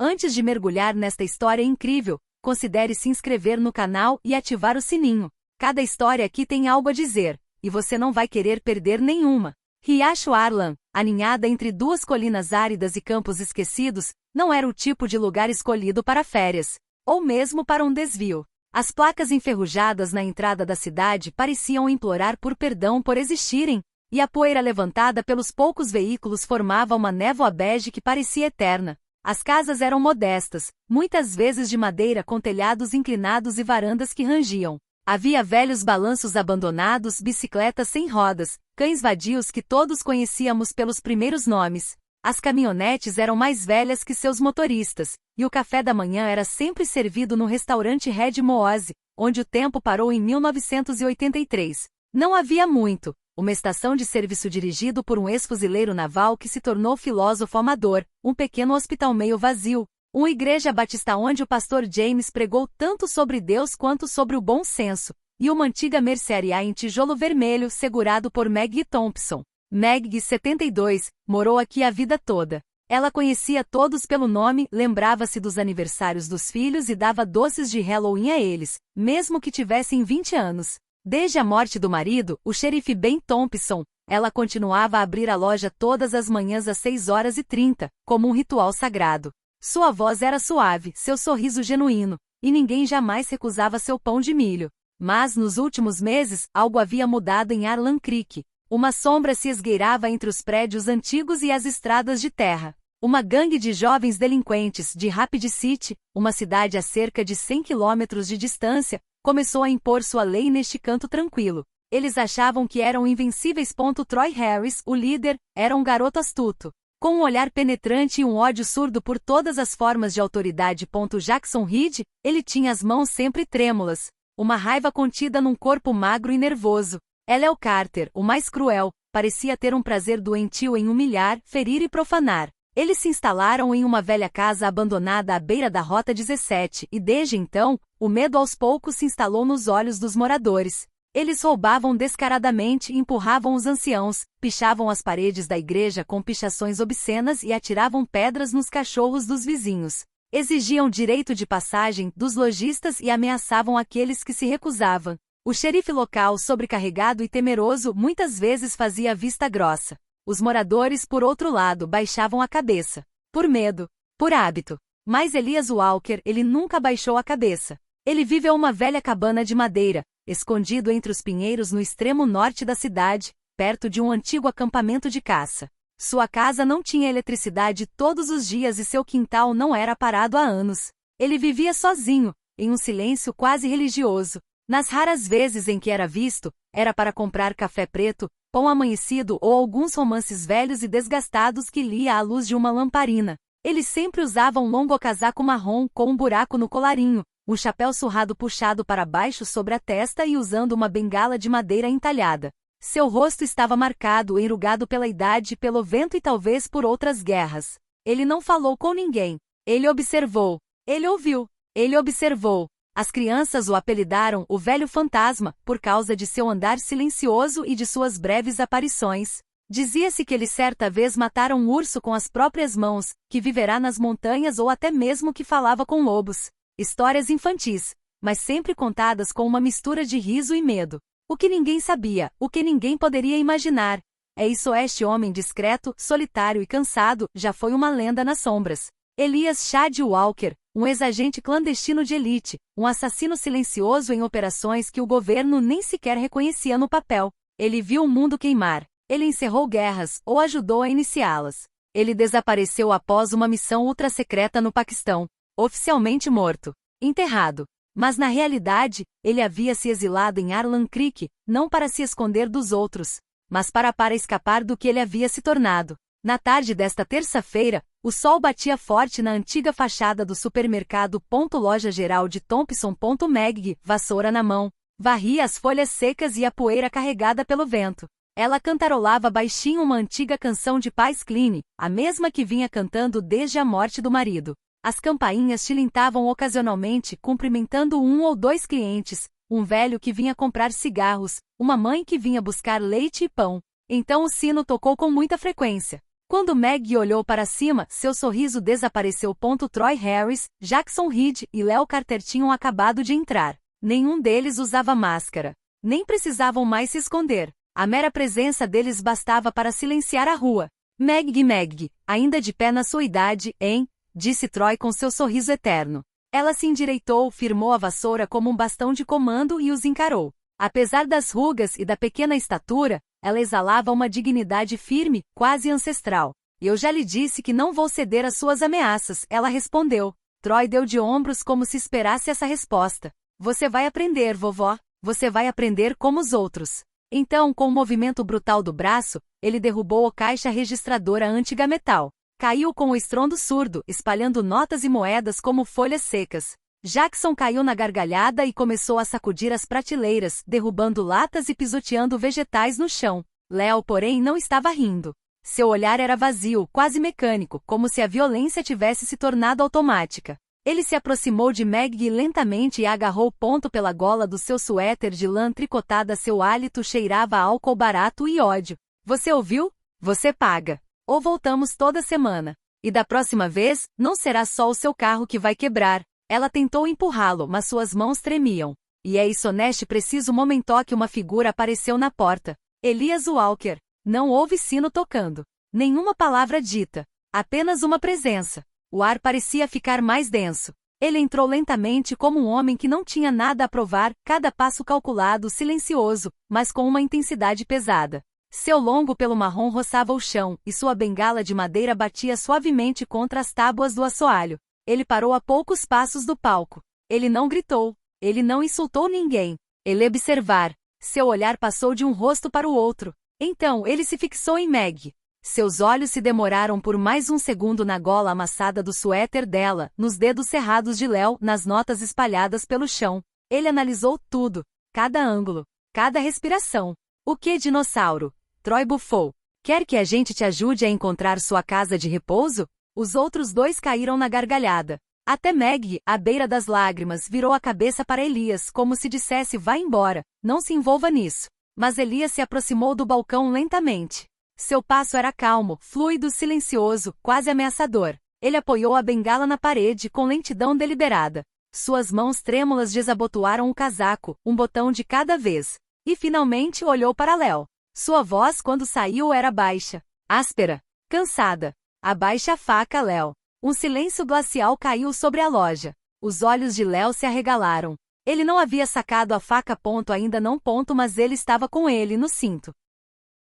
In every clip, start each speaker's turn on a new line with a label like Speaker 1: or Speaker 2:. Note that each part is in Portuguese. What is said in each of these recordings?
Speaker 1: Antes de mergulhar nesta história incrível, considere se inscrever no canal e ativar o sininho. Cada história aqui tem algo a dizer, e você não vai querer perder nenhuma. Riacho Arlan, aninhada entre duas colinas áridas e campos esquecidos, não era o tipo de lugar escolhido para férias, ou mesmo para um desvio. As placas enferrujadas na entrada da cidade pareciam implorar por perdão por existirem, e a poeira levantada pelos poucos veículos formava uma névoa bege que parecia eterna. As casas eram modestas, muitas vezes de madeira com telhados inclinados e varandas que rangiam. Havia velhos balanços abandonados, bicicletas sem rodas, cães vadios que todos conhecíamos pelos primeiros nomes. As caminhonetes eram mais velhas que seus motoristas, e o café da manhã era sempre servido no restaurante Red Moose, onde o tempo parou em 1983. Não havia muito. Uma estação de serviço dirigido por um ex-fuzileiro naval que se tornou filósofo amador, um pequeno hospital meio vazio, uma igreja batista onde o pastor James pregou tanto sobre Deus quanto sobre o bom senso, e uma antiga mercearia em tijolo vermelho segurado por Maggie Thompson. Maggie, 72, morou aqui a vida toda. Ela conhecia todos pelo nome, lembrava-se dos aniversários dos filhos e dava doces de Halloween a eles, mesmo que tivessem 20 anos. Desde a morte do marido, o xerife Ben Thompson, ela continuava a abrir a loja todas as manhãs às 6h30, como um ritual sagrado. Sua voz era suave, seu sorriso genuíno, e ninguém jamais recusava seu pão de milho. Mas, nos últimos meses, algo havia mudado em Arlan Creek. Uma sombra se esgueirava entre os prédios antigos e as estradas de terra. Uma gangue de jovens delinquentes de Rapid City, uma cidade a cerca de 100 quilômetros de distância, começou a impor sua lei neste canto tranquilo. Eles achavam que eram invencíveis. Troy Harris, o líder, era um garoto astuto. Com um olhar penetrante e um ódio surdo por todas as formas de autoridade. Jackson Reed, ele tinha as mãos sempre trêmulas. Uma raiva contida num corpo magro e nervoso. L.L. Carter, o mais cruel, parecia ter um prazer doentio em humilhar, ferir e profanar. Eles se instalaram em uma velha casa abandonada à beira da Rota 17 e desde então, o medo aos poucos se instalou nos olhos dos moradores. Eles roubavam descaradamente e empurravam os anciãos, pichavam as paredes da igreja com pichações obscenas e atiravam pedras nos cachorros dos vizinhos. Exigiam direito de passagem dos lojistas e ameaçavam aqueles que se recusavam. O xerife local, sobrecarregado e temeroso, muitas vezes fazia vista grossa. Os moradores, por outro lado, baixavam a cabeça. Por medo. Por hábito. Mas Elias Walker, ele nunca baixou a cabeça. Ele viveu uma velha cabana de madeira, escondido entre os pinheiros no extremo norte da cidade, perto de um antigo acampamento de caça. Sua casa não tinha eletricidade todos os dias e seu quintal não era parado há anos. Ele vivia sozinho, em um silêncio quase religioso. Nas raras vezes em que era visto, era para comprar café preto, pão amanhecido ou alguns romances velhos e desgastados que lia à luz de uma lamparina. Ele sempre usava um longo casaco marrom com um buraco no colarinho, um chapéu surrado puxado para baixo sobre a testa e usando uma bengala de madeira entalhada. Seu rosto estava marcado, enrugado pela idade, pelo vento e talvez por outras guerras. Ele não falou com ninguém. Ele observou. Ele ouviu. Ele observou. As crianças o apelidaram o Velho Fantasma, por causa de seu andar silencioso e de suas breves aparições. Dizia-se que ele certa vez matara um urso com as próprias mãos, que viverá nas montanhas ou até mesmo que falava com lobos. Histórias infantis, mas sempre contadas com uma mistura de riso e medo. O que ninguém sabia, o que ninguém poderia imaginar. Este homem discreto, solitário e cansado, já foi uma lenda nas sombras. Elias Chad Walker, um ex-agente clandestino de elite, um assassino silencioso em operações que o governo nem sequer reconhecia no papel. Ele viu o mundo queimar. Ele encerrou guerras, ou ajudou a iniciá-las. Ele desapareceu após uma missão ultra-secreta no Paquistão. Oficialmente morto. Enterrado. Mas na realidade, ele havia se exilado em Arlan Creek, não para se esconder dos outros, mas para escapar do que ele havia se tornado. Na tarde desta terça-feira, o sol batia forte na antiga fachada do supermercado. Loja Geral de Thompson. Maggie, vassoura na mão, varria as folhas secas e a poeira carregada pelo vento. Ela cantarolava baixinho uma antiga canção de Paz Clean, a mesma que vinha cantando desde a morte do marido. As campainhas tilintavam ocasionalmente, cumprimentando um ou dois clientes, um velho que vinha comprar cigarros, uma mãe que vinha buscar leite e pão. Então o sino tocou com muita frequência. Quando Maggie olhou para cima, seu sorriso desapareceu. Troy Harris, Jackson Reed e Leo Carter tinham acabado de entrar. Nenhum deles usava máscara. Nem precisavam mais se esconder. A mera presença deles bastava para silenciar a rua. Maggie, ainda de pé na sua idade, hein? Disse Troy com seu sorriso eterno. Ela se endireitou, firmou a vassoura como um bastão de comando e os encarou. Apesar das rugas e da pequena estatura, ela exalava uma dignidade firme, quase ancestral. Eu já lhe disse que não vou ceder às suas ameaças, ela respondeu. Troy deu de ombros como se esperasse essa resposta. Você vai aprender, vovó. Você vai aprender como os outros. Então, com um movimento brutal do braço, ele derrubou a caixa registradora antiga metal. Caiu com um estrondo surdo, espalhando notas e moedas como folhas secas. Jackson caiu na gargalhada e começou a sacudir as prateleiras, derrubando latas e pisoteando vegetais no chão. Leo, porém, não estava rindo. Seu olhar era vazio, quase mecânico, como se a violência tivesse se tornado automática. Ele se aproximou de Maggie lentamente e a agarrou pela gola do seu suéter de lã tricotada. Seu hálito cheirava a álcool barato e ódio. Você ouviu? Você paga. Ou voltamos toda semana. E da próxima vez, não será só o seu carro que vai quebrar. Ela tentou empurrá-lo, mas suas mãos tremiam. E é isso neste preciso momento que uma figura apareceu na porta. Elias Walker. Não houve sino tocando. Nenhuma palavra dita. Apenas uma presença. O ar parecia ficar mais denso. Ele entrou lentamente como um homem que não tinha nada a provar, cada passo calculado, silencioso, mas com uma intensidade pesada. Seu longo pelo marrom roçava o chão, e sua bengala de madeira batia suavemente contra as tábuas do assoalho. Ele parou a poucos passos do palco. Ele não gritou. Ele não insultou ninguém. Ele observar. Seu olhar passou de um rosto para o outro. Então, ele se fixou em Maggie. Seus olhos se demoraram por mais um segundo na gola amassada do suéter dela, nos dedos cerrados de Leo, nas notas espalhadas pelo chão. Ele analisou tudo. Cada ângulo. Cada respiração. O que, dinossauro? Troy bufou. Quer que a gente te ajude a encontrar sua casa de repouso? Os outros dois caíram na gargalhada. Até Maggie, à beira das lágrimas, virou a cabeça para Elias, como se dissesse: vá embora, não se envolva nisso. Mas Elias se aproximou do balcão lentamente. Seu passo era calmo, fluido, silencioso, quase ameaçador. Ele apoiou a bengala na parede com lentidão deliberada. Suas mãos trêmulas desabotoaram o casaco, um botão de cada vez. E finalmente olhou para Leo. Sua voz quando saiu era baixa, áspera, cansada. Abaixe a faca, Leo. Um silêncio glacial caiu sobre a loja. Os olhos de Leo se arregalaram. Ele não havia sacado a faca, ainda não, mas ele estava com ele no cinto.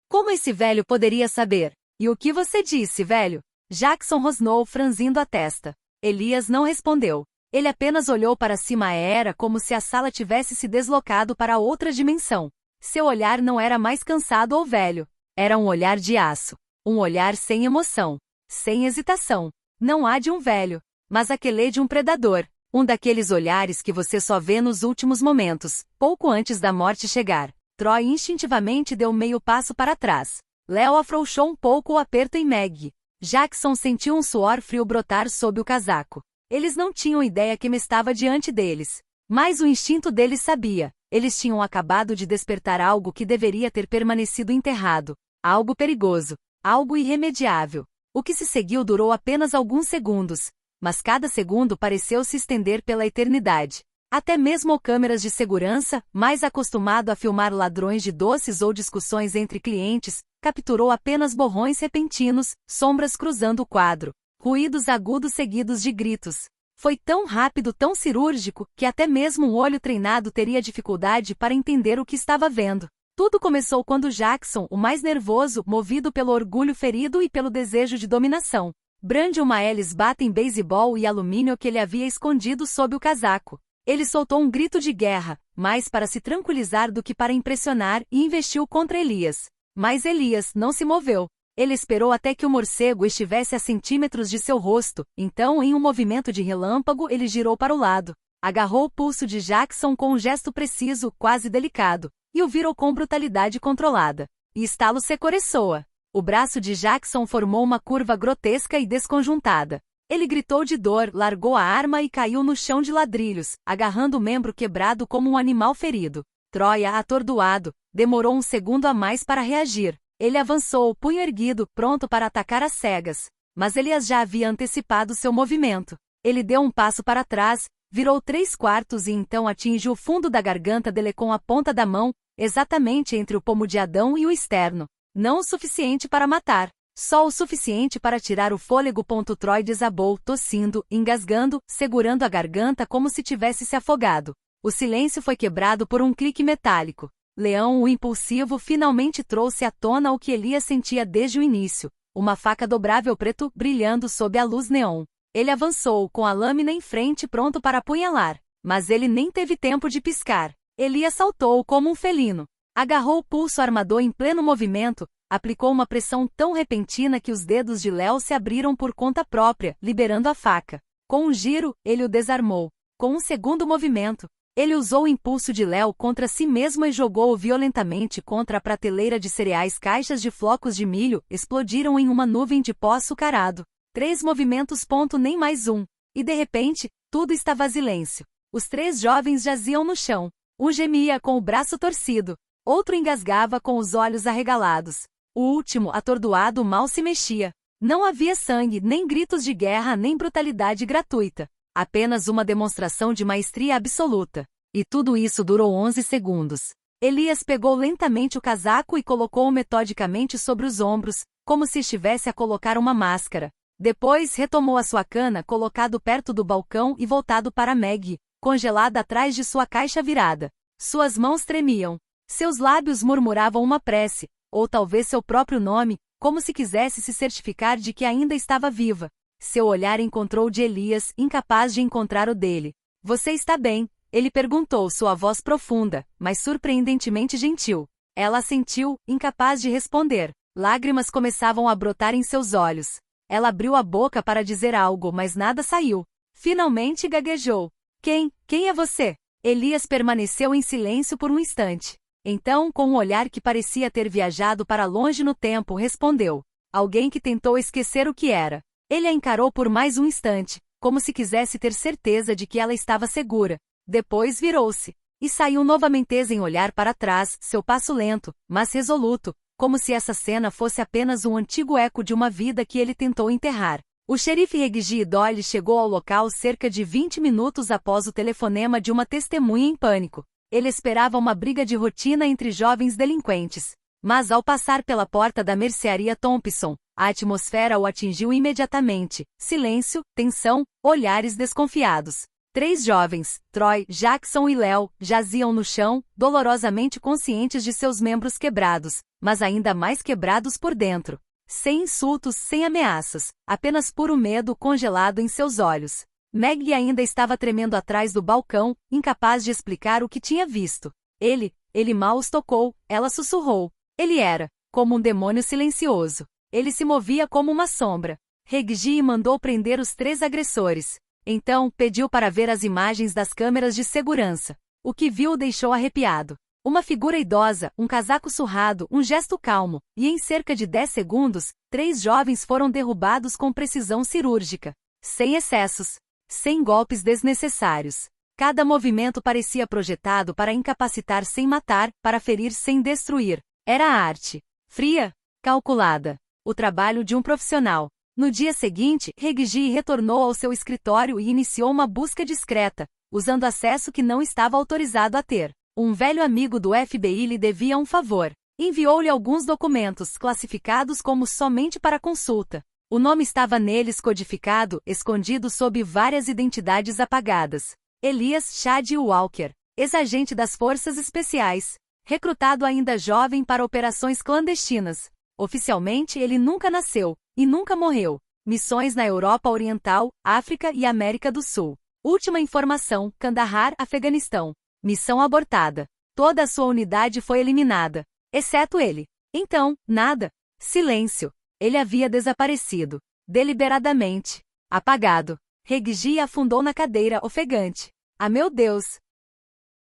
Speaker 1: Como esse velho poderia saber? E o que você disse, velho? Jackson rosnou, franzindo a testa. Elias não respondeu. Ele apenas olhou para cima. Era como se a sala tivesse se deslocado para outra dimensão. Seu olhar não era mais cansado ou velho. Era um olhar de aço. Um olhar sem emoção. Sem hesitação. Não há de um velho, mas aquele de um predador. Um daqueles olhares que você só vê nos últimos momentos, pouco antes da morte chegar. Troy instintivamente deu meio passo para trás. Leo afrouxou um pouco o aperto em Maggie. Jackson sentiu um suor frio brotar sob o casaco. Eles não tinham ideia que me estava diante deles. Mas o instinto deles sabia. Eles tinham acabado de despertar algo que deveria ter permanecido enterrado. Algo perigoso. Algo irremediável. O que se seguiu durou apenas alguns segundos, mas cada segundo pareceu se estender pela eternidade. Até mesmo câmeras de segurança, mais acostumado a filmar ladrões de doces ou discussões entre clientes, capturou apenas borrões repentinos, sombras cruzando o quadro, ruídos agudos seguidos de gritos. Foi tão rápido, tão cirúrgico, que até mesmo um olho treinado teria dificuldade para entender o que estava vendo. Tudo começou quando Jackson, o mais nervoso, movido pelo orgulho ferido e pelo desejo de dominação, brande uma hélice bata em beisebol e alumínio que ele havia escondido sob o casaco. Ele soltou um grito de guerra, mais para se tranquilizar do que para impressionar, e investiu contra Elias. Mas Elias não se moveu. Ele esperou até que o morcego estivesse a centímetros de seu rosto, então, em um movimento de relâmpago, ele girou para o lado. Agarrou o pulso de Jackson com um gesto preciso, quase delicado, e o virou com brutalidade controlada. E estalo se coreçoa. O braço de Jackson formou uma curva grotesca e desconjuntada. Ele gritou de dor, largou a arma e caiu no chão de ladrilhos, agarrando o membro quebrado como um animal ferido. Troy, atordoado, demorou um segundo a mais para reagir. Ele avançou, punho erguido, pronto para atacar às cegas. Mas Elias já havia antecipado seu movimento. Ele deu um passo para trás, virou 3/4 e então atingiu o fundo da garganta dele com a ponta da mão, exatamente entre o pomo de Adão e o externo. Não o suficiente para matar. Só o suficiente para tirar o fôlego. Troy desabou, tossindo, engasgando, segurando a garganta como se tivesse se afogado. O silêncio foi quebrado por um clique metálico. Leão, o impulsivo, finalmente trouxe à tona o que Elias sentia desde o início. Uma faca dobrável preto, brilhando sob a luz neon. Ele avançou, com a lâmina em frente pronto para apunhalar. Mas ele nem teve tempo de piscar. Elias saltou como um felino. Agarrou o pulso armador em pleno movimento, aplicou uma pressão tão repentina que os dedos de Léo se abriram por conta própria, liberando a faca. Com um giro, ele o desarmou. Com um segundo movimento, ele usou o impulso de Léo contra si mesmo e jogou-o violentamente contra a prateleira de cereais. Caixas de flocos de milho explodiram em uma nuvem de pó açucarado. 3 movimentos. Nem mais um. E de repente, tudo estava silêncio. Os 3 jovens jaziam no chão. Um gemia com o braço torcido. Outro engasgava com os olhos arregalados. O último, atordoado, mal se mexia. Não havia sangue, nem gritos de guerra, nem brutalidade gratuita. Apenas uma demonstração de maestria absoluta. E tudo isso durou 11 segundos. Elias pegou lentamente o casaco e colocou-o metodicamente sobre os ombros, como se estivesse a colocar uma máscara. Depois retomou a sua cana colocado perto do balcão e voltado para Maggie, congelada atrás de sua caixa virada. Suas mãos tremiam. Seus lábios murmuravam uma prece, ou talvez seu próprio nome, como se quisesse se certificar de que ainda estava viva. Seu olhar encontrou o de Elias, incapaz de encontrar o dele. Você está bem? Ele perguntou, sua voz profunda, mas surpreendentemente gentil. Ela assentiu, incapaz de responder. Lágrimas começavam a brotar em seus olhos. Ela abriu a boca para dizer algo, mas nada saiu. Finalmente gaguejou. Quem é você? Elias permaneceu em silêncio por um instante. Então, com um olhar que parecia ter viajado para longe no tempo, respondeu. Alguém que tentou esquecer o que era. Ele a encarou por mais um instante, como se quisesse ter certeza de que ela estava segura. Depois virou-se. E saiu novamente sem olhar para trás, seu passo lento, mas resoluto, como se essa cena fosse apenas um antigo eco de uma vida que ele tentou enterrar. O xerife Reggie Doyle chegou ao local cerca de 20 minutos após o telefonema de uma testemunha em pânico. Ele esperava uma briga de rotina entre jovens delinquentes. Mas ao passar pela porta da mercearia Thompson, a atmosfera o atingiu imediatamente. Silêncio, tensão, olhares desconfiados. 3 jovens, Troy, Jackson e Léo, jaziam no chão, dolorosamente conscientes de seus membros quebrados, mas ainda mais quebrados por dentro. Sem insultos, sem ameaças, apenas puro medo congelado em seus olhos. Maggie ainda estava tremendo atrás do balcão, incapaz de explicar o que tinha visto. Ele mal os tocou, ela sussurrou. Ele era, como um demônio silencioso. Ele se movia como uma sombra. Reggie mandou prender os 3 agressores. Então, pediu para ver as imagens das câmeras de segurança. O que viu o deixou arrepiado. Uma figura idosa, um casaco surrado, um gesto calmo, e em cerca de 10 segundos, 3 jovens foram derrubados com precisão cirúrgica. Sem excessos. Sem golpes desnecessários. Cada movimento parecia projetado para incapacitar sem matar, para ferir sem destruir. Era a arte. Fria, calculada. O trabalho de um profissional. No dia seguinte, Reggie retornou ao seu escritório e iniciou uma busca discreta, usando acesso que não estava autorizado a ter. Um velho amigo do FBI lhe devia um favor. Enviou-lhe alguns documentos classificados como somente para consulta. O nome estava neles codificado, escondido sob várias identidades apagadas. Elias Chad Walker, ex-agente das Forças Especiais, recrutado ainda jovem para operações clandestinas. Oficialmente ele nunca nasceu, e nunca morreu. Missões na Europa Oriental, África e América do Sul. Última informação, Kandahar, Afeganistão. Missão abortada. Toda a sua unidade foi eliminada. Exceto ele. Então, nada. Silêncio. Ele havia desaparecido. Deliberadamente. Apagado. Reggie afundou na cadeira, ofegante. Ah, meu Deus!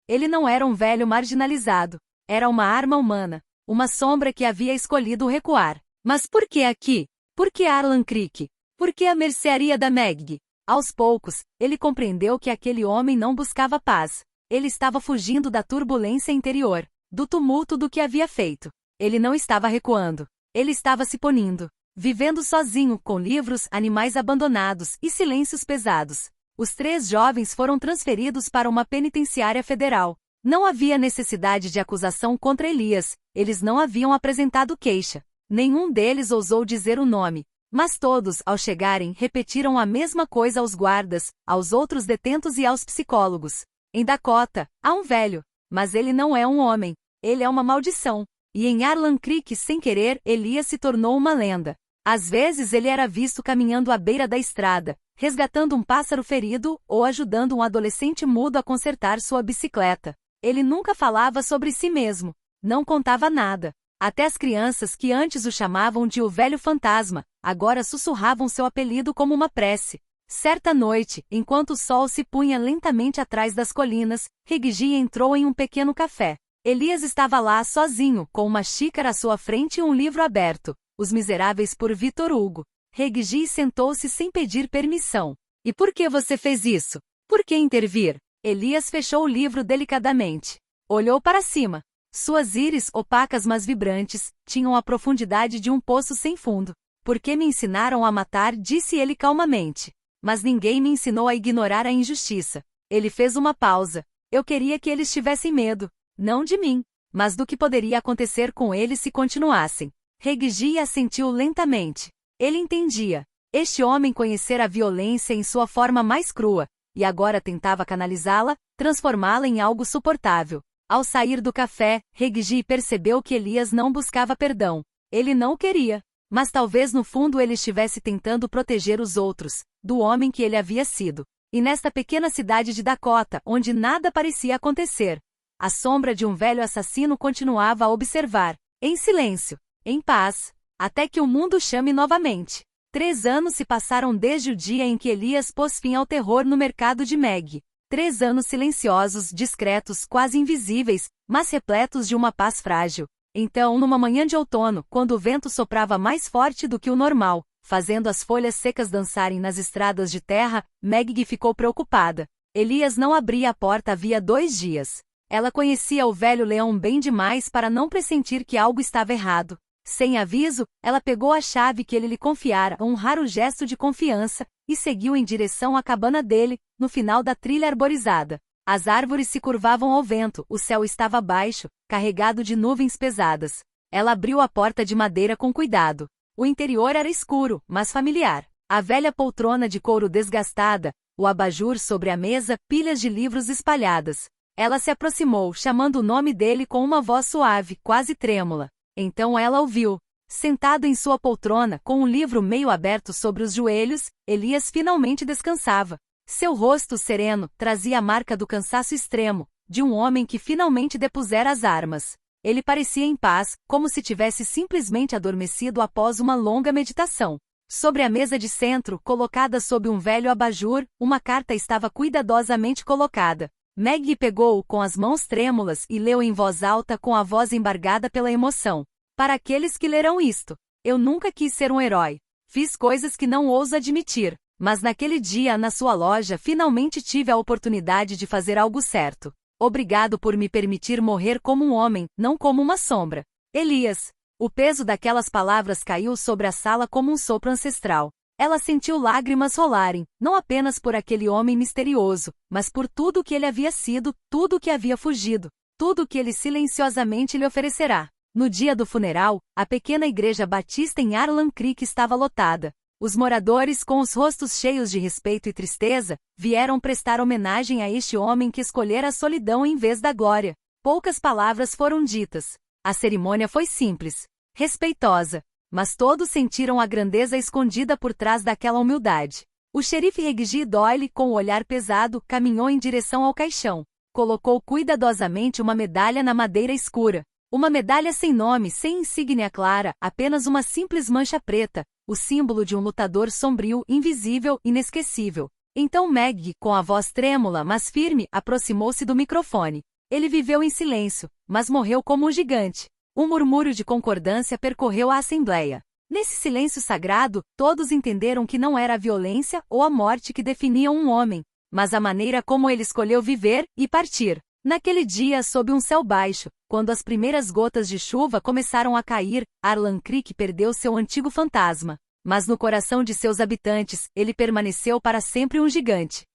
Speaker 1: Ele não era um velho marginalizado. Era uma arma humana. Uma sombra que havia escolhido recuar. Mas por que aqui? Por que Arlan Creek? Por que a mercearia da Maggie? Aos poucos, ele compreendeu que aquele homem não buscava paz. Ele estava fugindo da turbulência interior, do tumulto do que havia feito. Ele não estava recuando. Ele estava se punindo. Vivendo sozinho, com livros, animais abandonados e silêncios pesados. Os 3 jovens foram transferidos para uma penitenciária federal. Não havia necessidade de acusação contra Elias, eles não haviam apresentado queixa. Nenhum deles ousou dizer o nome. Mas todos, ao chegarem, repetiram a mesma coisa aos guardas, aos outros detentos e aos psicólogos. Em Dakota, há um velho. Mas ele não é um homem. Ele é uma maldição. E em Arlan Creek, sem querer, Elias se tornou uma lenda. Às vezes ele era visto caminhando à beira da estrada, resgatando um pássaro ferido ou ajudando um adolescente mudo a consertar sua bicicleta. Ele nunca falava sobre si mesmo. Não contava nada. Até as crianças que antes o chamavam de o velho fantasma, agora sussurravam seu apelido como uma prece. Certa noite, enquanto o sol se punha lentamente atrás das colinas, Reggie entrou em um pequeno café. Elias estava lá sozinho, com uma xícara à sua frente e um livro aberto, Os Miseráveis por Victor Hugo. Reggie sentou-se sem pedir permissão. E por que você fez isso? Por que intervir? Elias fechou o livro delicadamente. Olhou para cima. Suas íris, opacas mas vibrantes, tinham a profundidade de um poço sem fundo. Por que me ensinaram a matar? Disse ele calmamente. Mas ninguém me ensinou a ignorar a injustiça. Ele fez uma pausa. Eu queria que eles tivessem medo. Não de mim, mas do que poderia acontecer com eles se continuassem. Reggie assentiu lentamente. Ele entendia. Este homem conhecera a violência em sua forma mais crua, e agora tentava canalizá-la, transformá-la em algo suportável. Ao sair do café, Reggie percebeu que Elias não buscava perdão. Ele não o queria. Mas talvez no fundo ele estivesse tentando proteger os outros, do homem que ele havia sido. E nesta pequena cidade de Dakota, onde nada parecia acontecer, a sombra de um velho assassino continuava a observar, em silêncio, em paz, até que o mundo chame novamente. 3 anos se passaram desde o dia em que Elias pôs fim ao terror no mercado de Meg. 3 anos silenciosos, discretos, quase invisíveis, mas repletos de uma paz frágil. Então, numa manhã de outono, quando o vento soprava mais forte do que o normal, fazendo as folhas secas dançarem nas estradas de terra, Meg ficou preocupada. Elias não abria a porta havia 2 dias. Ela conhecia o velho leão bem demais para não pressentir que algo estava errado. Sem aviso, ela pegou a chave que ele lhe confiara, um raro gesto de confiança, e seguiu em direção à cabana dele, no final da trilha arborizada. As árvores se curvavam ao vento, o céu estava baixo, carregado de nuvens pesadas. Ela abriu a porta de madeira com cuidado. O interior era escuro, mas familiar. A velha poltrona de couro desgastada, o abajur sobre a mesa, pilhas de livros espalhadas. Ela se aproximou, chamando o nome dele com uma voz suave, quase trêmula. Então ela ouviu. Sentado em sua poltrona, com um livro meio aberto sobre os joelhos, Elias finalmente descansava. Seu rosto sereno trazia a marca do cansaço extremo, de um homem que finalmente depusera as armas. Ele parecia em paz, como se tivesse simplesmente adormecido após uma longa meditação. Sobre a mesa de centro, colocada sob um velho abajur, uma carta estava cuidadosamente colocada. Meg pegou-o com as mãos trêmulas e leu em voz alta com a voz embargada pela emoção. Para aqueles que lerão isto, eu nunca quis ser um herói. Fiz coisas que não ouso admitir, mas naquele dia na sua loja finalmente tive a oportunidade de fazer algo certo. Obrigado por me permitir morrer como um homem, não como uma sombra. Elias. O peso daquelas palavras caiu sobre a sala como um sopro ancestral. Ela sentiu lágrimas rolarem, não apenas por aquele homem misterioso, mas por tudo o que ele havia sido, tudo o que havia fugido, tudo o que ele silenciosamente lhe oferecerá. No dia do funeral, a pequena igreja batista em Arlan Creek estava lotada. Os moradores, com os rostos cheios de respeito e tristeza, vieram prestar homenagem a este homem que escolhera a solidão em vez da glória. Poucas palavras foram ditas. A cerimônia foi simples, respeitosa. Mas todos sentiram a grandeza escondida por trás daquela humildade. O xerife Reggie Doyle, com o olhar pesado, caminhou em direção ao caixão. Colocou cuidadosamente uma medalha na madeira escura. Uma medalha sem nome, sem insígnia clara, apenas uma simples mancha preta, o símbolo de um lutador sombrio, invisível, inesquecível. Então Meg, com a voz trêmula, mas firme, aproximou-se do microfone. Ele viveu em silêncio, mas morreu como um gigante. Um murmúrio de concordância percorreu a assembleia. Nesse silêncio sagrado, todos entenderam que não era a violência ou a morte que definiam um homem, mas a maneira como ele escolheu viver e partir. Naquele dia, sob um céu baixo, quando as primeiras gotas de chuva começaram a cair, Arlan Creek perdeu seu antigo fantasma. Mas no coração de seus habitantes, ele permaneceu para sempre um gigante.